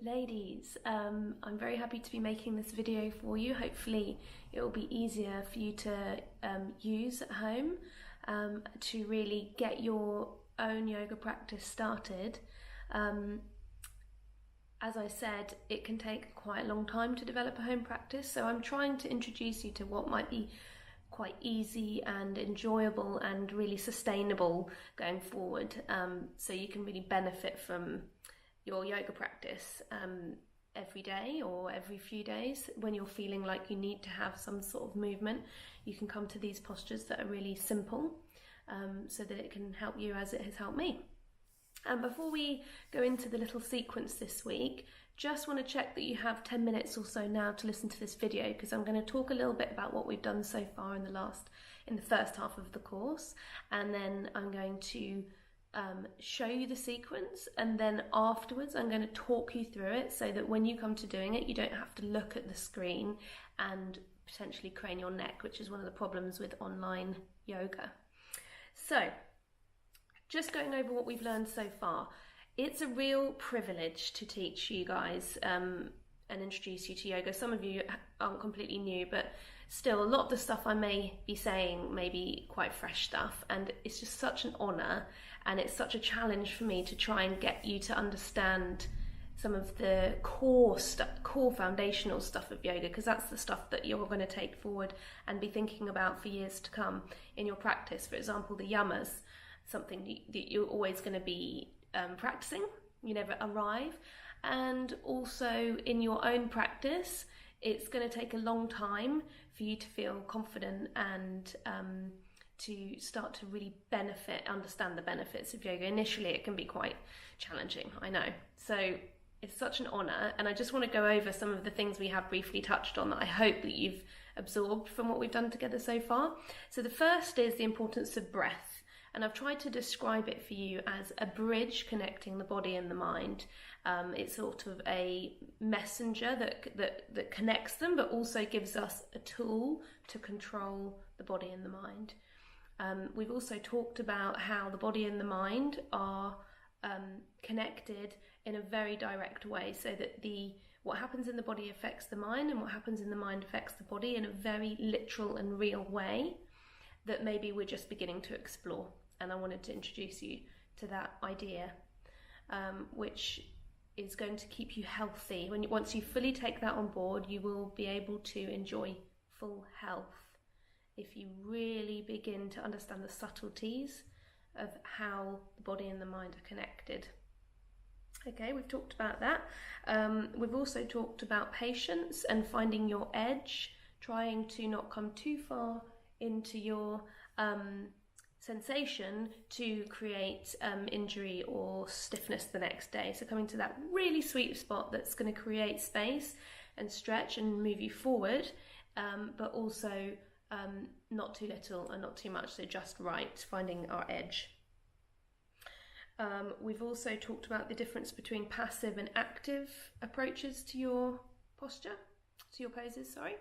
ladies, I'm very happy to be making this video for you. Hopefully it will be easier for you to use at home to really get your own yoga practice started. As I said, it can take quite a long time to develop a home practice, so I'm trying to introduce you to what might be quite easy and enjoyable and really sustainable going forward, so you can really benefit from your yoga practice every day or every few days. When you're feeling like you need to have some sort of movement, you can come to these postures that are really simple, so that it can help you as it has helped me. And before we go into the little sequence this week, just want to check that you have 10 minutes or so now to listen to this video, because I'm going to talk a little bit about what we've done so far in the first half of the course, and then I'm going to show you the sequence, and then afterwards I'm going to talk you through it so that when you come to doing it, you don't have to look at the screen and potentially crane your neck, which is one of the problems with online yoga. So, just going over what we've learned so far. It's a real privilege to teach you guys and introduce you to yoga. Some of you aren't completely new, but still a lot of the stuff I may be saying may be quite fresh stuff, and it's just such an honour, and it's such a challenge for me to try and get you to understand some of the core foundational stuff of yoga, because that's the stuff that you're going to take forward and be thinking about for years to come in your practice. For example, the yamas, something that you're always going to be practicing, you never arrive. And also in your own practice, it's going to take a long time for you to feel confident and to start to really understand the benefits of yoga. Initially it can be quite challenging, I know. So it's such an honour, and I just want to go over some of the things we have briefly touched on that I hope that you've absorbed from what we've done together so far. So the first is the importance of breath, and I've tried to describe it for you as a bridge connecting the body and the mind. It's sort of a messenger that connects them, but also gives us a tool to control the body and the mind. We've also talked about how the body and the mind are connected in a very direct way, so that what happens in the body affects the mind, and what happens in the mind affects the body in a very literal and real way that maybe we're just beginning to explore. And I wanted to introduce you to that idea, which is going to keep you healthy. Once you fully take that on board, you will be able to enjoy full health if you really begin to understand the subtleties of how the body and the mind are connected. Okay, we've talked about that. We've also talked about patience and finding your edge, trying to not come too far into your sensation to create injury or stiffness the next day. So coming to that really sweet spot that's going to create space and stretch and move you forward, but also not too little and not too much, so just right, finding our edge. We've also talked about the difference between passive and active approaches to your posture, to your poses, sorry.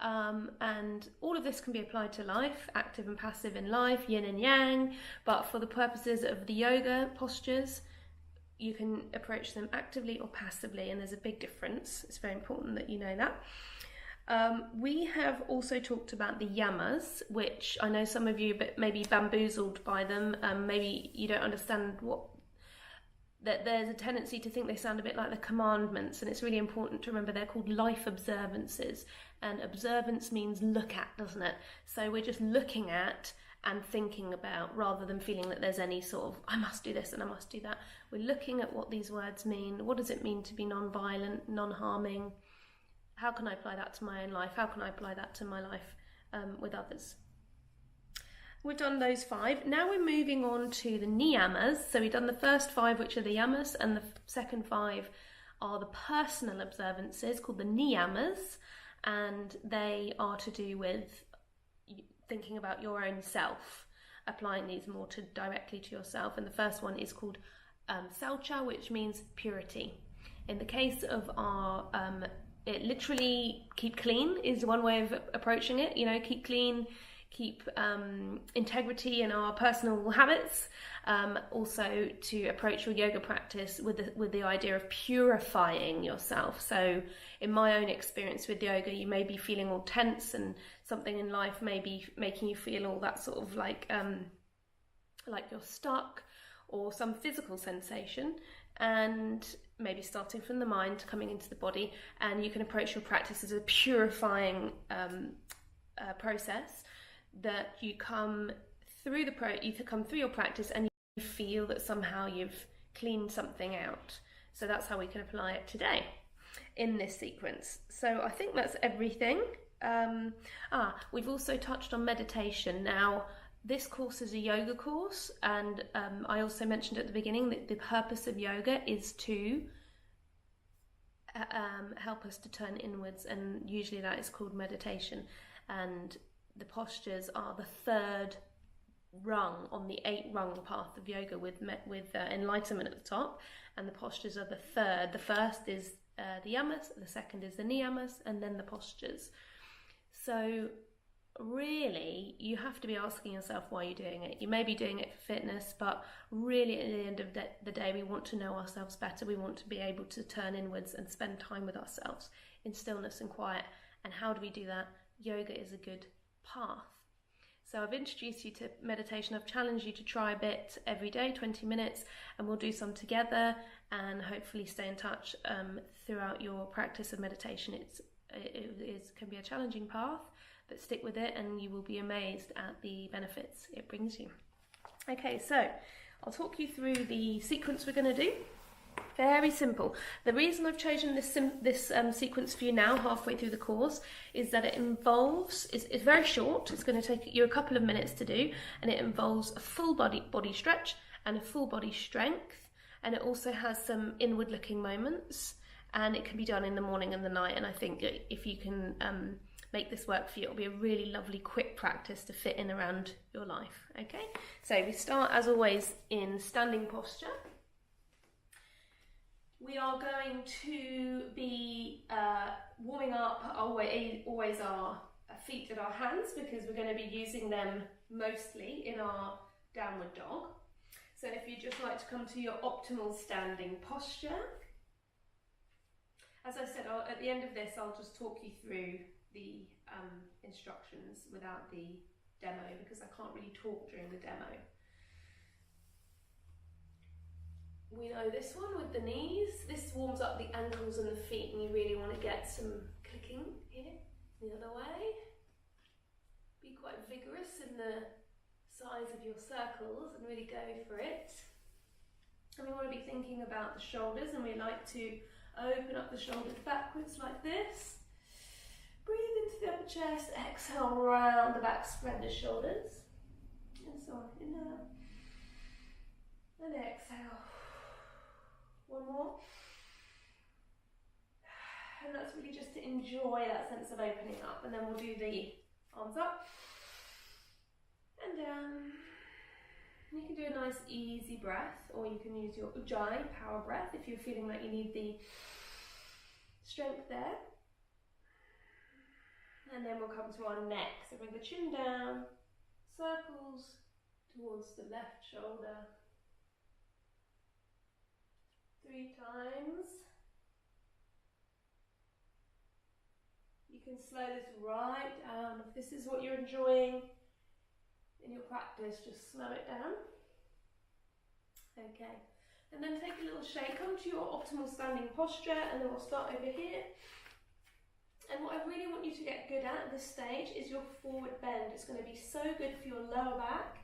And all of this can be applied to life, active and passive in life, yin and yang, but for the purposes of the yoga postures, you can approach them actively or passively, and there's a big difference. It's very important that you know that. We have also talked about the yamas, which I know some of you may be bamboozled by them. Maybe you don't understand that there's a tendency to think they sound a bit like the commandments, and it's really important to remember they're called life observances, and observance means look at, doesn't it? So we're just looking at and thinking about, rather than feeling that there's any sort of I must do this and I must do that. We're looking at what these words mean. What does it mean to be non-violent, non-harming? How can I apply that to my own life? How can I apply that to my life with others? We've done those 5. Now we're moving on to the niyamas. So we've done the first 5, which are the yamas, and the second 5 are the personal observances called the niyamas, and they are to do with thinking about your own self, applying these more directly to yourself. And the first one is called saucha, which means purity. In the case of our it literally keep clean is one way of approaching it. You know, keep clean, keep integrity in our personal habits. Also to approach your yoga practice with the idea of purifying yourself. So in my own experience with yoga, you may be feeling all tense and something in life may be making you feel all that sort of like you're stuck, or some physical sensation, and maybe starting from the mind, coming into the body, and you can approach your practice as a purifying process, that you come through your practice and you feel that somehow you've cleaned something out. So that's how we can apply it today in this sequence. So I think that's everything. We've also touched on meditation. Now, this course is a yoga course, and I also mentioned at the beginning that the purpose of yoga is to help us to turn inwards, and usually that is called meditation. And the postures are the third rung on the 8-rung path of yoga, with enlightenment at the top, and the postures are the third. The first is the yamas, the second is the niyamas, and then the postures. So really, you have to be asking yourself why you're doing it. You may be doing it for fitness, but really at the end of the day, we want to know ourselves better. We want to be able to turn inwards and spend time with ourselves in stillness and quiet. And how do we do that? Yoga is a good path. So I've introduced you to meditation. I've challenged you to try a bit every day, 20 minutes, and we'll do some together, and hopefully stay in touch throughout your practice of meditation. It can be a challenging path, but stick with it and you will be amazed at the benefits it brings you. Okay, so I'll talk you through the sequence we're going to do. Very simple. The reason I've chosen this sequence for you now, halfway through the course, is that it involves, it's very short, it's going to take you a couple of minutes to do, and it involves a full body stretch and a full body strength, and it also has some inward looking moments, and it can be done in the morning and the night. And I think if you can make this work for you, it'll be a really lovely quick practice to fit in around your life. Okay, so we start as always in standing posture. We are going to be warming up always our feet and our hands, because we're going to be using them mostly in our downward dog. So if you'd just like to come to your optimal standing posture. As I said, at the end of this, I'll just talk you through the instructions without the demo, because I can't really talk during the demo. We know this one with the knees. This warms up the ankles and the feet, and you really want to get some clicking here. The other way. Be quite vigorous in the size of your circles and really go for it. And we want to be thinking about the shoulders, and we like to open up the shoulders backwards like this. Breathe into the upper chest, exhale round the back, spread the shoulders. And so on, inhale. And exhale. One more. And that's really just to enjoy that sense of opening up. And then we'll do the arms up and down. You can do a nice easy breath, or you can use your Ujjayi power breath if you're feeling like you need the strength there. And then we'll come to our neck. So bring the chin down, circles towards the left shoulder. 3 times. You can slow this right down. If this is what you're enjoying in your practice, just slow it down. Okay, and then take a little shake. Come to your optimal standing posture, and then we'll start over here. And what I really want you to get good at this stage is your forward bend. It's going to be so good for your lower back,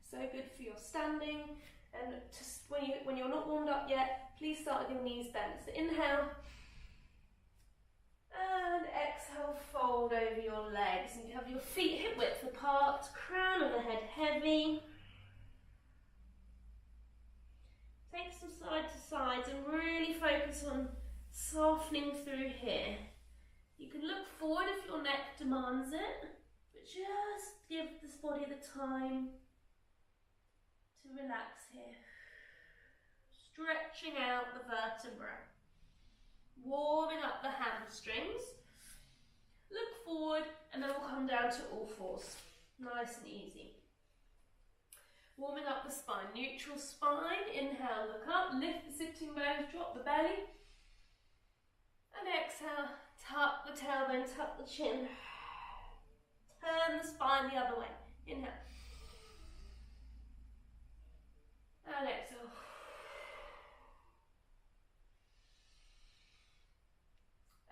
so good for your standing. And just when you're not warmed up yet, please start with your knees bent. So inhale, and exhale, fold over your legs. And you have your feet hip width apart, crown of the head heavy. Take some side to sides and really focus on softening through here. You can look forward if your neck demands it, but just give this body the time to relax here. Stretching out the vertebra, warming up the hamstrings. Look forward, and then we'll come down to all fours. Nice and easy. Warming up the spine, neutral spine, inhale, look up, lift the sitting bones, drop the belly. And exhale, tuck the tailbone, tuck the chin. Turn the spine the other way. Inhale. And exhale.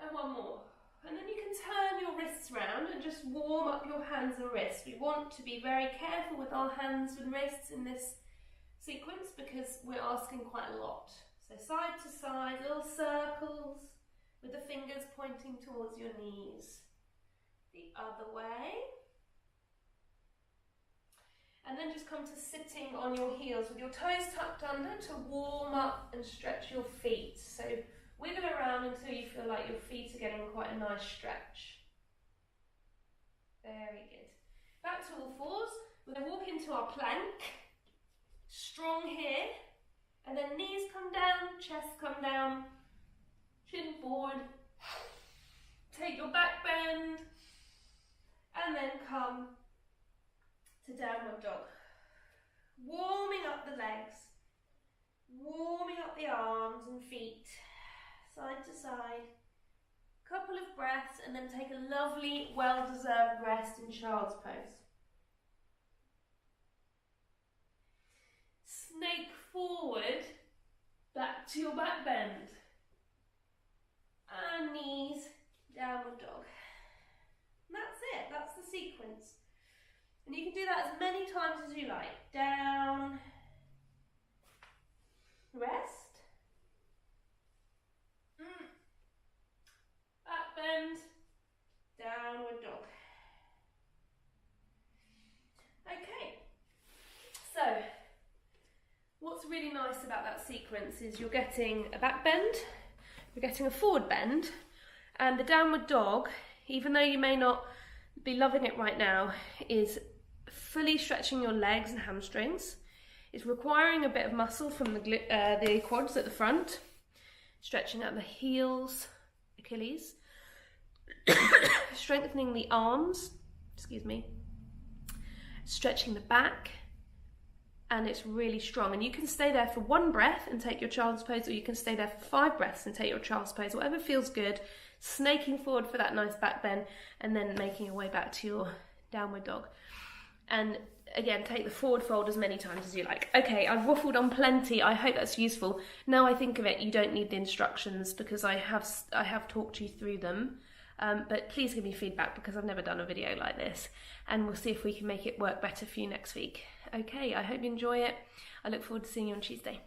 And one more. And then you can turn your wrists round and just warm up your hands and wrists. We want to be very careful with our hands and wrists in this sequence because we're asking quite a lot. So side to side, little circles with the fingers pointing towards your knees. The other way. And then just come to sitting on your heels with your toes tucked under to warm up and stretch your feet. So wiggle around until you feel like your feet are getting quite a nice stretch. Very good. Back to all fours. We're going to walk into our plank. Strong here. And then knees come down, chest come down, chin forward. Take your back bend. And then come to downward dog. Warming up the legs. Warming up the arms and feet. Side to side, couple of breaths, and then take a lovely, well-deserved rest in child's pose. Snake forward, back to your back bend. And knees, downward dog. And that's it, that's the sequence. And you can do that as many times as you like. Down, rest. Back bend, downward dog. Okay, so what's really nice about that sequence is you're getting a back bend, you're getting a forward bend, and the downward dog, even though you may not be loving it right now, is fully stretching your legs and hamstrings. It's requiring a bit of muscle from the quads at the front, stretching out the heels, Achilles, strengthening the arms, stretching the back, and it's really strong. And you can stay there for one breath and take your child's pose, or you can stay there for 5 breaths and take your child's pose, whatever feels good, snaking forward for that nice back bend, and then making your way back to your downward dog. And again, take the forward fold as many times as you like. Okay, I've waffled on plenty. I hope that's useful. Now I think of it, you don't need the instructions because I have talked you through them. But please give me feedback because I've never done a video like this, and we'll see if we can make it work better for you next week. Okay, I hope you enjoy it. I look forward to seeing you on Tuesday.